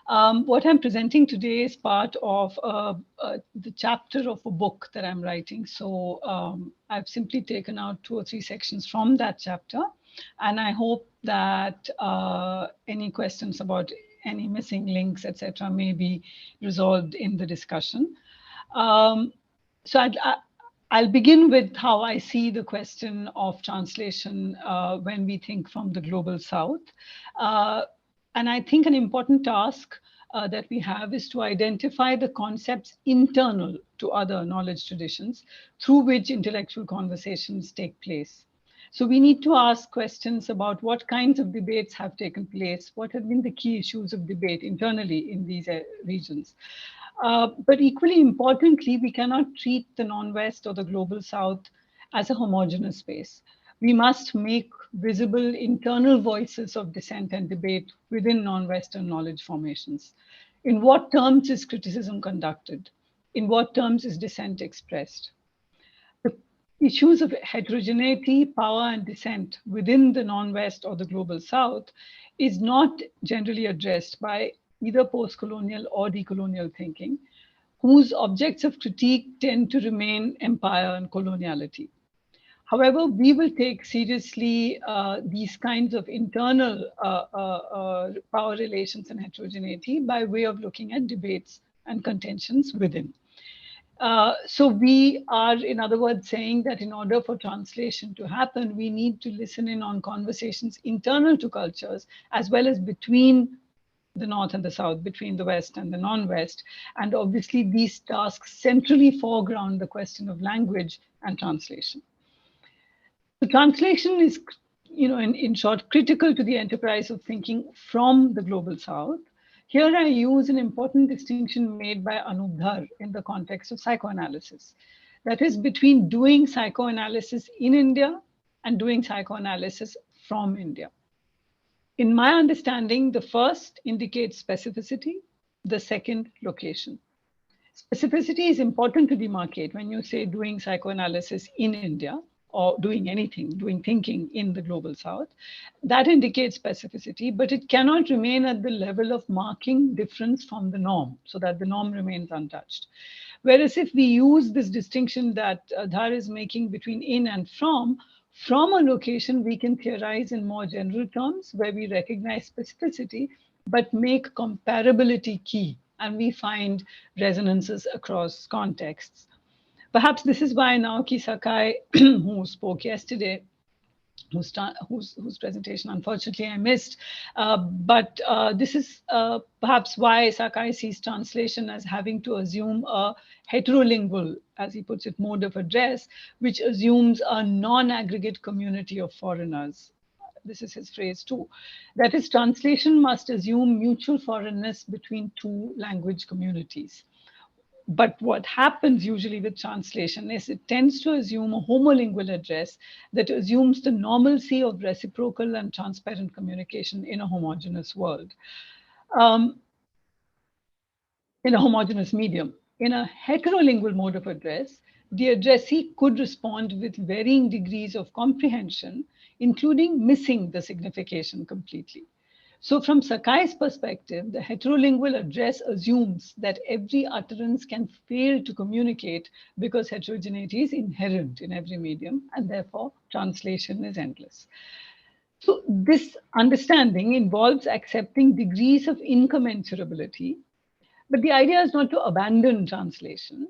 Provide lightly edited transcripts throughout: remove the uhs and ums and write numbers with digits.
What I'm presenting today is part of the chapter of a book that I'm writing. So I've simply taken out 2 or 3 sections from that chapter. And I hope that any questions about any missing links, etc., may be resolved in the discussion. So I'll begin with how I see the question of translation when we think from the global south. And I think an important task that we have is to identify the concepts internal to other knowledge traditions through which intellectual conversations take place. So we need to ask questions about what kinds of debates have taken place, what have been the key issues of debate internally in these regions. But equally importantly, we cannot treat the non-West or the global South as a homogeneous space. We must make visible internal voices of dissent and debate within non-Western knowledge formations. In what terms is criticism conducted? In what terms is dissent expressed? The issues of heterogeneity, power, and dissent within the non-West or the global South is not generally addressed by either post-colonial or decolonial thinking, whose objects of critique tend to remain empire and coloniality. However, we will take seriously these kinds of internal power relations and heterogeneity by way of looking at debates and contentions within. So we are, in other words, saying that in order for translation to happen, we need to listen in on conversations internal to cultures, as well as between the North and the South, between the West and the non-West. And obviously, these tasks centrally foreground the question of language and translation. The translation is, in short, critical to the enterprise of thinking from the global South. Here I use an important distinction made by Anup Dhar in the context of psychoanalysis. That is between doing psychoanalysis in India and doing psychoanalysis from India. In my understanding, the first indicates specificity, the second, location. Specificity is important to demarcate when you say doing psychoanalysis in India or doing anything, doing thinking in the global South. That indicates specificity, but it cannot remain at the level of marking difference from the norm so that the norm remains untouched. Whereas if we use this distinction that Dhar is making between in and from a location, we can theorize in more general terms where we recognize specificity, but make comparability key, and we find resonances across contexts. Perhaps this is why Naoki Sakai, who spoke yesterday, whose presentation unfortunately I missed, but this is perhaps why Sakai sees translation as having to assume a heterolingual, as he puts it, mode of address, which assumes a non-aggregate community of foreigners. This is his phrase too. That is, translation must assume mutual foreignness between two language communities. But what happens usually with translation is it tends to assume a homolingual address that assumes the normalcy of reciprocal and transparent communication in a homogeneous world, in a homogeneous medium. In a heterolingual mode of address, the addressee could respond with varying degrees of comprehension, including missing the signification completely. So from Sakai's perspective, the heterolingual address assumes that every utterance can fail to communicate because heterogeneity is inherent in every medium, and therefore translation is endless. So this understanding involves accepting degrees of incommensurability, but the idea is not to abandon translation,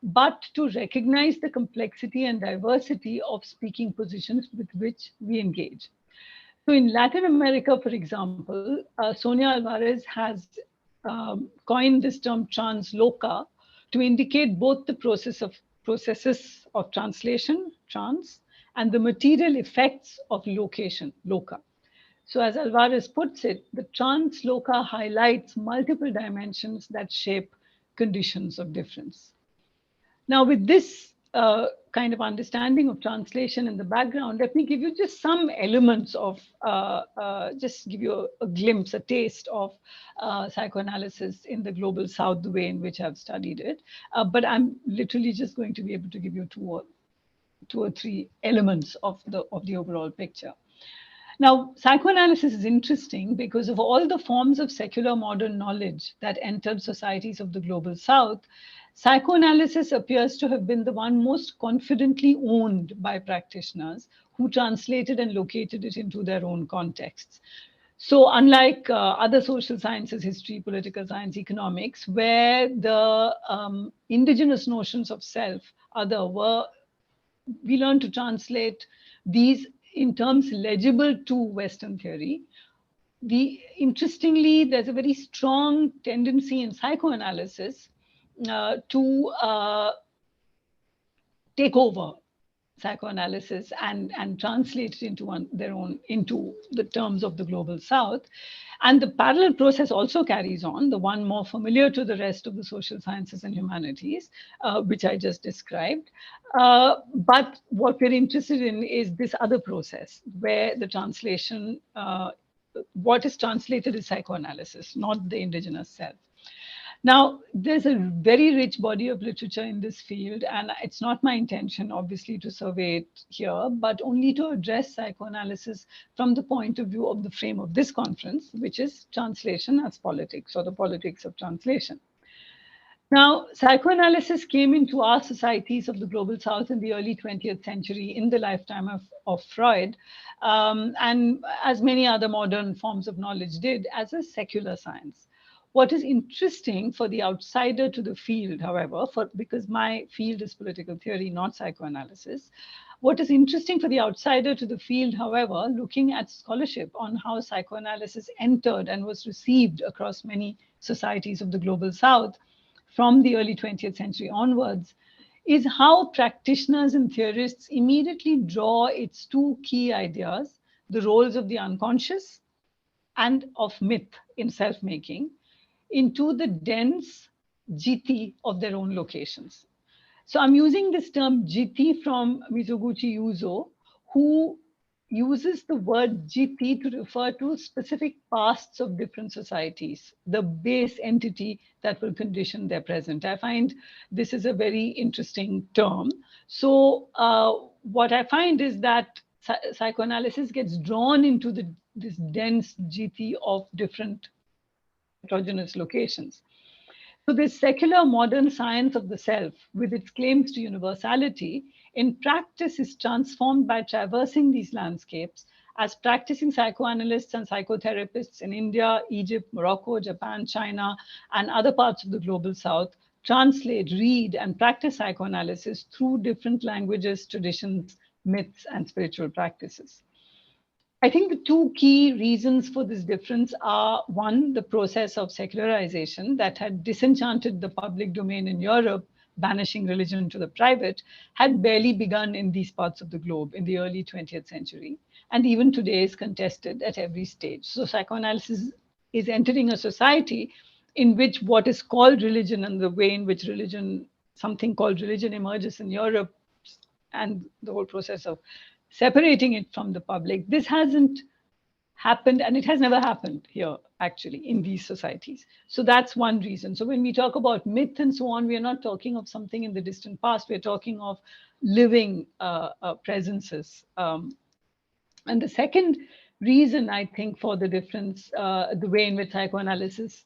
but to recognize the complexity and diversity of speaking positions with which we engage. So in Latin America, for example, Sonia Alvarez has coined this term transloca to indicate both the processes of translation, trans, and the material effects of location, loca. So as Alvarez puts it, the transloca highlights multiple dimensions that shape conditions of difference. Now, with this kind of understanding of translation in the background, let me give you just some elements of, just give you a glimpse, a taste of psychoanalysis in the global South, the way in which I've studied it. But I'm literally just going to be able to give you two or three elements of the overall picture. Now, psychoanalysis is interesting because of all the forms of secular modern knowledge that entered societies of the global south, psychoanalysis appears to have been the one most confidently owned by practitioners who translated and located it into their own contexts. So, unlike other social sciences, history, political science, economics, where the indigenous notions of self, other, were we learn to translate these in terms legible to Western theory. Interestingly, there's a very strong tendency in psychoanalysis to take over psychoanalysis and translate it into their own into the terms of the global south. And the parallel process also carries on, the one more familiar to the rest of the social sciences and humanities, which I just described. But what we're interested in is this other process where the translation, what is translated is psychoanalysis, not the indigenous self. Now, there's a very rich body of literature in this field, and it's not my intention, obviously, to survey it here, but only to address psychoanalysis from the point of view of the frame of this conference, which is translation as politics, or the politics of translation. Now, psychoanalysis came into our societies of the global south in the early 20th century in the lifetime of Freud, and as many other modern forms of knowledge did, as a secular science. What is interesting for the outsider to the field, however, because my field is political theory, not psychoanalysis, what is interesting for the outsider to the field, however, looking at scholarship on how psychoanalysis entered and was received across many societies of the global south from the early 20th century onwards, is how practitioners and theorists immediately draw its two key ideas, the roles of the unconscious and of myth in self-making, into the dense jiti of their own locations. So I'm using this term jiti from Mizoguchi Yuzo, who uses the word jiti to refer to specific pasts of different societies, the base entity that will condition their present. I find this is a very interesting term. So what I find is that psychoanalysis gets drawn into this dense jiti of different heterogeneous locations. So, this secular modern science of the self, with its claims to universality, in practice is transformed by traversing these landscapes as practicing psychoanalysts and psychotherapists in India, Egypt, Morocco, Japan, China, and other parts of the global south translate, read, and practice psychoanalysis through different languages, traditions, myths, and spiritual practices. I think the two key reasons for this difference are, one, the process of secularization that had disenchanted the public domain in Europe, banishing religion to the private, had barely begun in these parts of the globe in the early 20th century, and even today is contested at every stage. So psychoanalysis is entering a society in which what is called religion and the way in which religion, something called religion, emerges in Europe, and the whole process of separating it from the public. This hasn't happened, and it has never happened here, actually, in these societies. So that's one reason. So when we talk about myth and so on, we are not talking of something in the distant past. We're talking of living presences. And the second reason, I think, for the difference, the way in which psychoanalysis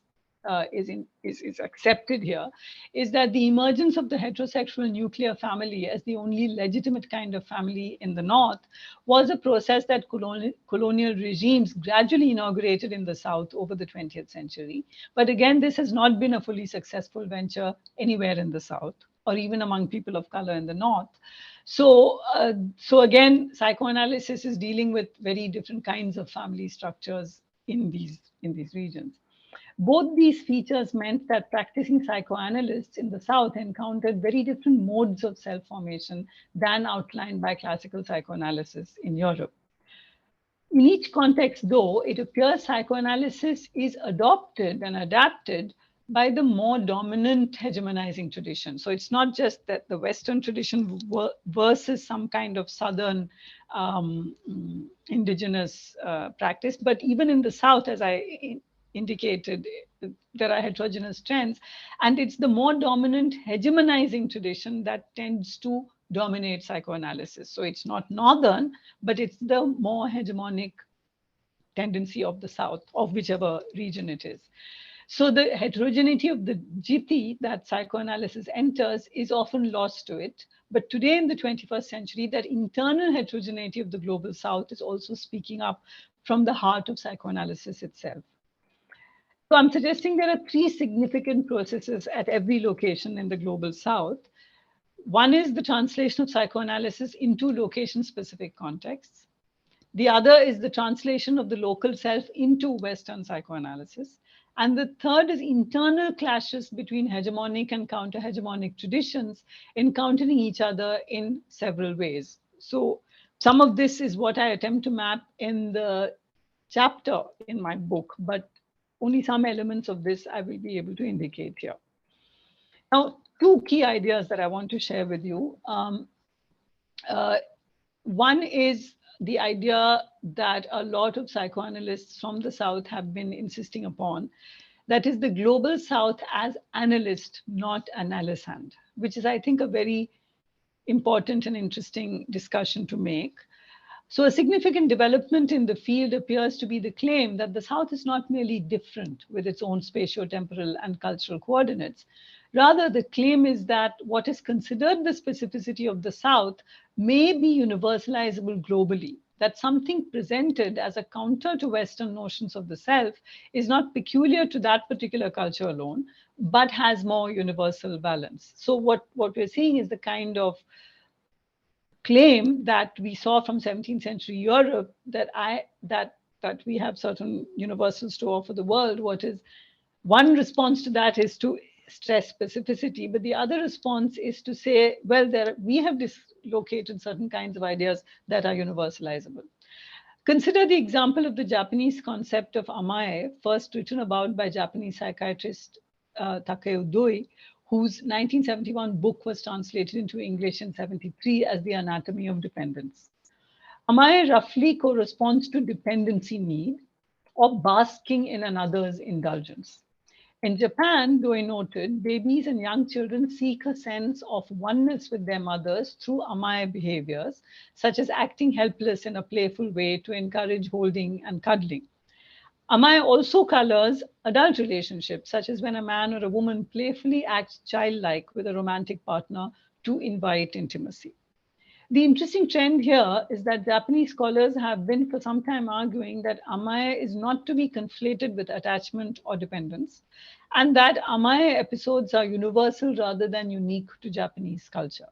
is accepted here, is that the emergence of the heterosexual nuclear family as the only legitimate kind of family in the North was a process that colonial regimes gradually inaugurated in the South over the 20th century. But again, this has not been a fully successful venture anywhere in the South, or even among people of color in the North. So again, psychoanalysis is dealing with very different kinds of family structures in these regions. Both these features meant that practicing psychoanalysts in the South encountered very different modes of self-formation than outlined by classical psychoanalysis in Europe. In each context, though, it appears psychoanalysis is adopted and adapted by the more dominant hegemonizing tradition. So it's not just that the Western tradition versus some kind of Southern indigenous practice, but even in the South, as I indicated, there are heterogeneous trends, and it's the more dominant hegemonizing tradition that tends to dominate psychoanalysis. So it's not Northern, but it's the more hegemonic tendency of the South, of whichever region it is. So the heterogeneity of the jiti that psychoanalysis enters is often lost to it. But today in the 21st century, that internal heterogeneity of the global South is also speaking up from the heart of psychoanalysis itself. So I'm suggesting there are three significant processes at every location in the global South. One is the translation of psychoanalysis into location-specific contexts. The other is the translation of the local self into Western psychoanalysis. And the third is internal clashes between hegemonic and counter-hegemonic traditions encountering each other in several ways. So some of this is what I attempt to map in the chapter in my book, but only some elements of this I will be able to indicate here. Now, two key ideas that I want to share with you. One is the idea that a lot of psychoanalysts from the South have been insisting upon, that is the global South as analyst, not analysand, which is, I think, a very important and interesting discussion to make. So a significant development in the field appears to be the claim that the South is not merely different with its own spatio-temporal and cultural coordinates. Rather, the claim is that what is considered the specificity of the South may be universalizable globally, that something presented as a counter to Western notions of the self is not peculiar to that particular culture alone, but has more universal balance. So what we're seeing is the kind of claim that we saw from 17th century Europe, that we have certain universals to offer the world. What is one response to that is to stress specificity, but the other response is to say, well, we have dislocated certain kinds of ideas that are universalizable. Consider the example of the Japanese concept of amae, first written about by Japanese psychiatrist Takeo Doi, whose 1971 book was translated into English in 73 as The Anatomy of Dependence. Amae roughly corresponds to dependency need or basking in another's indulgence. In Japan, Doi noted, babies and young children seek a sense of oneness with their mothers through amae behaviors, such as acting helpless in a playful way to encourage holding and cuddling. Amae also colors adult relationships, such as when a man or a woman playfully acts childlike with a romantic partner to invite intimacy. The interesting trend here is that Japanese scholars have been for some time arguing that amae is not to be conflated with attachment or dependence, and that amae episodes are universal rather than unique to Japanese culture.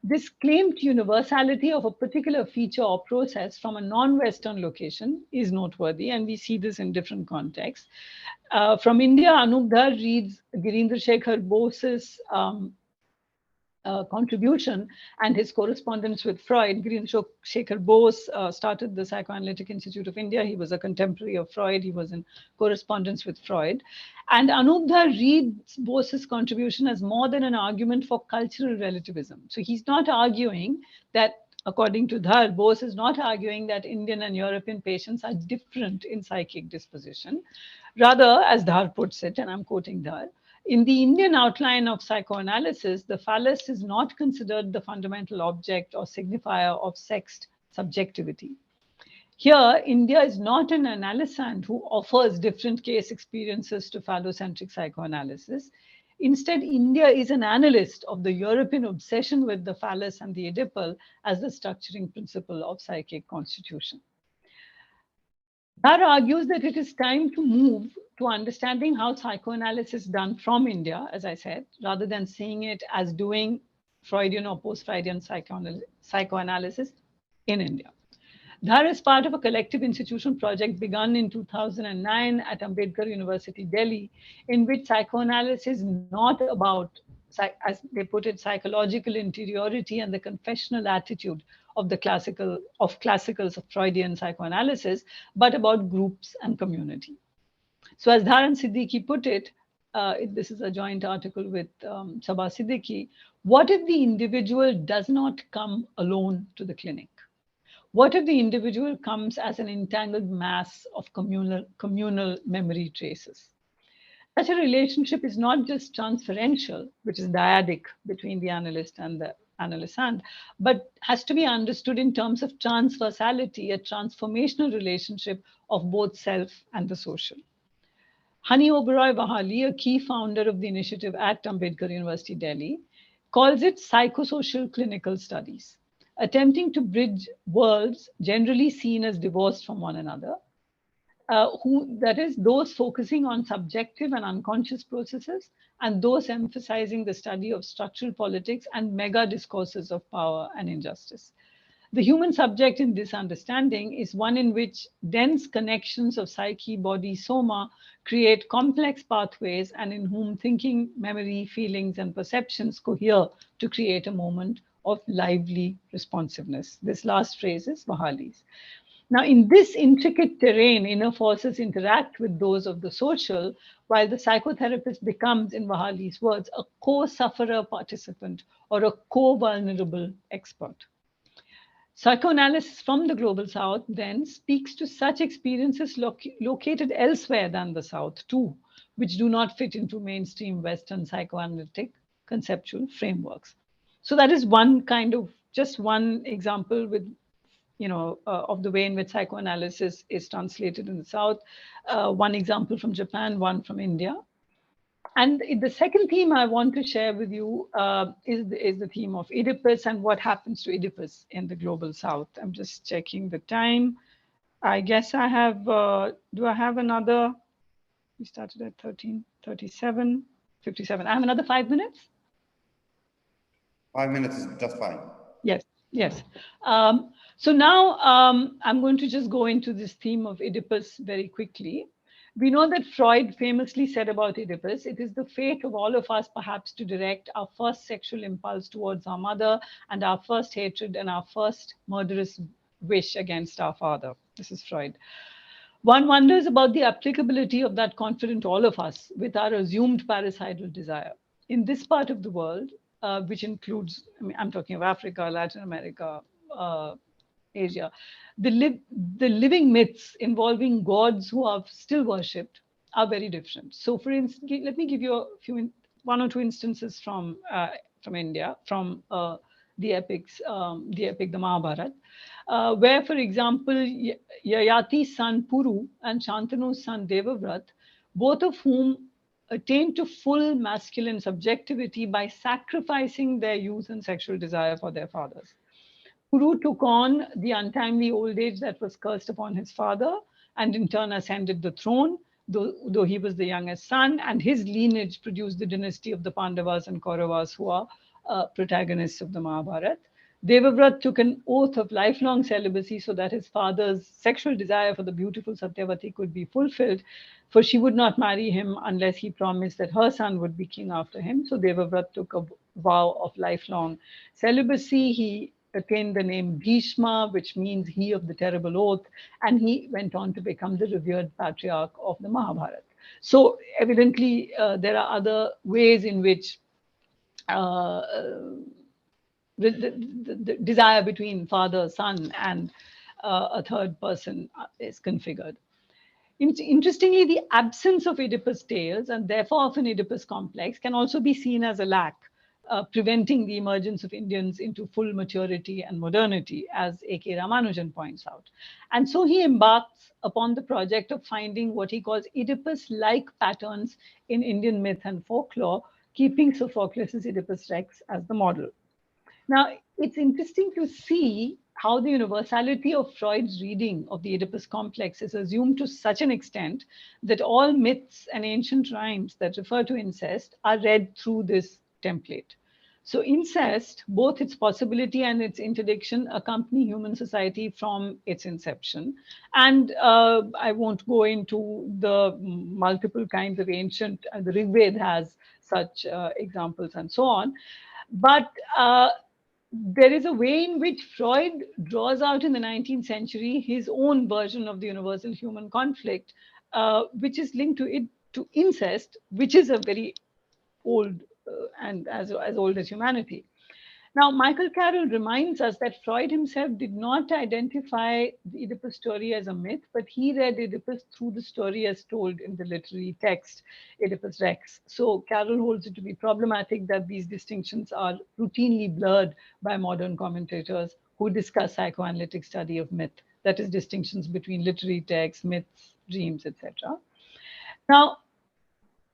This claimed universality of a particular feature or process from a non-Western location is noteworthy, and we see this in different contexts. From India, Anup Dhar reads Girindra Shekhar Bose's contribution and his correspondence with Freud. Girindra Shekhar Bose started the Psychoanalytic Institute of India. He was a contemporary of Freud. He was in correspondence with Freud. And Anup Dhar reads Bose's contribution as more than an argument for cultural relativism. So he's not arguing that, according to Dhar, Bose is not arguing that Indian and European patients are different in psychic disposition. Rather, as Dhar puts it, and I'm quoting Dhar, in the Indian outline of psychoanalysis, the phallus is not considered the fundamental object or signifier of sexed subjectivity. Here, India is not an analysand who offers different case experiences to phallocentric psychoanalysis. Instead, India is an analyst of the European obsession with the phallus and the Oedipal as the structuring principle of psychic constitution. Dhar argues that it is time to move to understanding how psychoanalysis is done from India, as I said, rather than seeing it as doing Freudian or post-Freudian psychoanalysis in India. Dhar is part of a collective institution project begun in 2009 at Ambedkar University, Delhi, in which psychoanalysis is not about, as they put it, psychological interiority and the confessional attitude of the classicals of Freudian psychoanalysis, but about groups and community. So as Dhar and Siddiqui put it, this is a joint article with Sabah Siddiqui, what if the individual does not come alone to the clinic? What if the individual comes as an entangled mass of communal memory traces? Such a relationship is not just transferential, which is dyadic between the analyst and the analysts, but has to be understood in terms of transversality, a transformational relationship of both self and the social. Hani Oberoi Vahali, a key founder of the initiative at Ambedkar University, Delhi, calls it psychosocial clinical studies, attempting to bridge worlds generally seen as divorced from one another, that is, those focusing on subjective and unconscious processes, and those emphasizing the study of structural politics and mega discourses of power and injustice. The human subject in this understanding is one in which dense connections of psyche, body, soma create complex pathways, and in whom thinking, memory, feelings, and perceptions cohere to create a moment of lively responsiveness. This last phrase is Vahali's. Now, in this intricate terrain, inner forces interact with those of the social, while the psychotherapist becomes, in Vahali's words, a co-sufferer participant or a co-vulnerable expert. Psychoanalysis from the global south then speaks to such experiences located elsewhere than the south too, which do not fit into mainstream Western psychoanalytic conceptual frameworks. So that is one kind of, just one example with, of the way in which psychoanalysis is translated in the south. One example from Japan, one from India. And the second theme I want to share with you is the theme of Oedipus and what happens to Oedipus in the global south. I'm just checking the time. I guess I have, do I have another? We started at 13:37, 57. I have another 5 minutes? 5 minutes is just fine. Yes, yes. So now I'm going to just go into this theme of Oedipus very quickly. We know that Freud famously said about Oedipus, it is the fate of all of us perhaps to direct our first sexual impulse towards our mother and our first hatred and our first murderous wish against our father. This is Freud. One wonders about the applicability of that confident all of us with our assumed parricidal desire. In this part of the world, which includes, I'm talking of Africa, Latin America, Asia, the living myths involving gods who are still worshipped are very different. So, for instance, let me give you one or two instances from India, from the epics, the Mahabharata, where, for example, Yayati's son Puru and Shantanu's son Devavrat, both of whom attained to full masculine subjectivity by sacrificing their youth and sexual desire for their fathers. Puru took on the untimely old age that was cursed upon his father and in turn ascended the throne, though he was the youngest son, and his lineage produced the dynasty of the Pandavas and Kauravas, who are protagonists of the Mahabharata. Devavrat took an oath of lifelong celibacy so that his father's sexual desire for the beautiful Satyavati could be fulfilled, for she would not marry him unless he promised that her son would be king after him. So Devavrat took a vow of lifelong celibacy. He attained the name Bhishma, which means he of the terrible oath, and he went on to become the revered patriarch of the Mahabharata. So evidently, there are other ways in which the desire between father, son, and a third person is configured. Interestingly, the absence of Oedipus tales, and therefore of an Oedipus complex, can also be seen as a lack, preventing the emergence of Indians into full maturity and modernity, as A.K. Ramanujan points out. And so he embarks upon the project of finding what he calls Oedipus-like patterns in Indian myth and folklore, keeping Sophocles' Oedipus Rex as the model. Now, it's interesting to see how the universality of Freud's reading of the Oedipus complex is assumed to such an extent that all myths and ancient rhymes that refer to incest are read through this template. So incest, both its possibility and its interdiction, accompany human society from its inception. And I won't go into the multiple kinds of ancient, the Rig Veda has such examples and so on. But there is a way in which Freud draws out in the 19th century his own version of the universal human conflict, which is linked to incest, which is a very old and as old as humanity. Now, Michael Carroll reminds us that Freud himself did not identify the Oedipus story as a myth, but he read Oedipus through the story as told in the literary text, Oedipus Rex. So Carroll holds it to be problematic that these distinctions are routinely blurred by modern commentators who discuss psychoanalytic study of myth, that is, distinctions between literary texts, myths, dreams, etc. Now,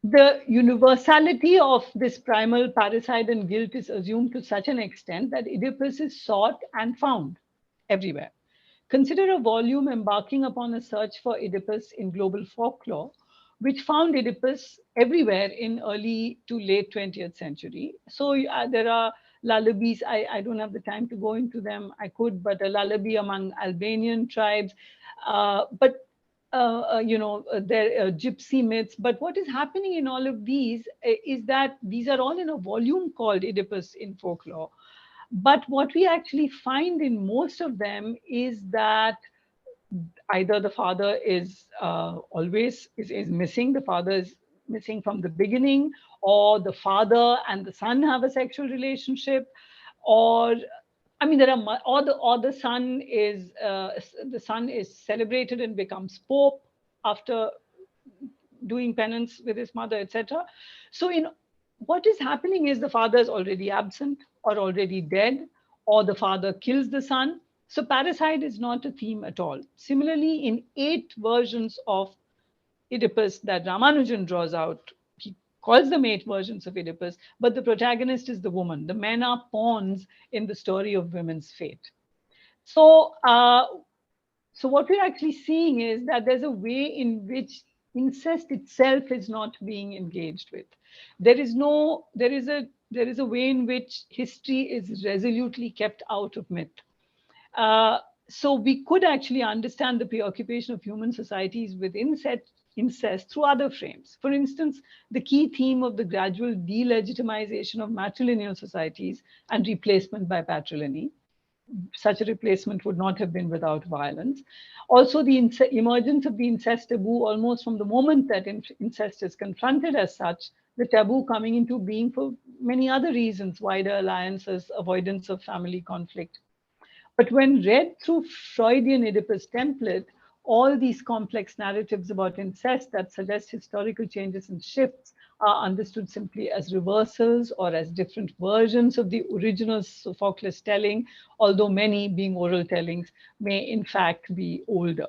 the universality of this primal parricide and guilt is assumed to such an extent that Oedipus is sought and found everywhere. Consider a volume embarking upon a search for Oedipus in global folklore, which found Oedipus everywhere in early to late 20th century. So there are lullabies. I don't have the time to go into them. I could, but a lullaby among Albanian tribes. There are gypsy myths. But what is happening in all of these is that these are all in a volume called Oedipus in folklore. But what we actually find in most of them is that either the father is always is missing, the father is missing from the beginning, or the father and the son have a sexual relationship, or I mean, there are or the son is celebrated and becomes pope after doing penance with his mother, etc. So, in what is happening is the father is already absent or already dead, or the father kills the son. So, parricide is not a theme at all. Similarly, in 8 versions of Oedipus that Ramanujan draws out, he calls them 8 versions of Oedipus, but the protagonist is the woman. The men are pawns in the story of women's fate. So, so what we're actually seeing is that there's a way in which incest itself is not being engaged with. There is a way in which history is resolutely kept out of myth. So we could actually understand the preoccupation of human societies with incest through other frames. For instance, the key theme of the gradual delegitimization of matrilineal societies and replacement by patrilineal. Such a replacement would not have been without violence. Also, the emergence of the incest taboo almost from the moment that incest is confronted as such, the taboo coming into being for many other reasons, wider alliances, avoidance of family conflict. But when read through Freudian Oedipus template, all these complex narratives about incest that suggest historical changes and shifts are understood simply as reversals or as different versions of the original Sophocles telling, although many, being oral tellings, may in fact be older.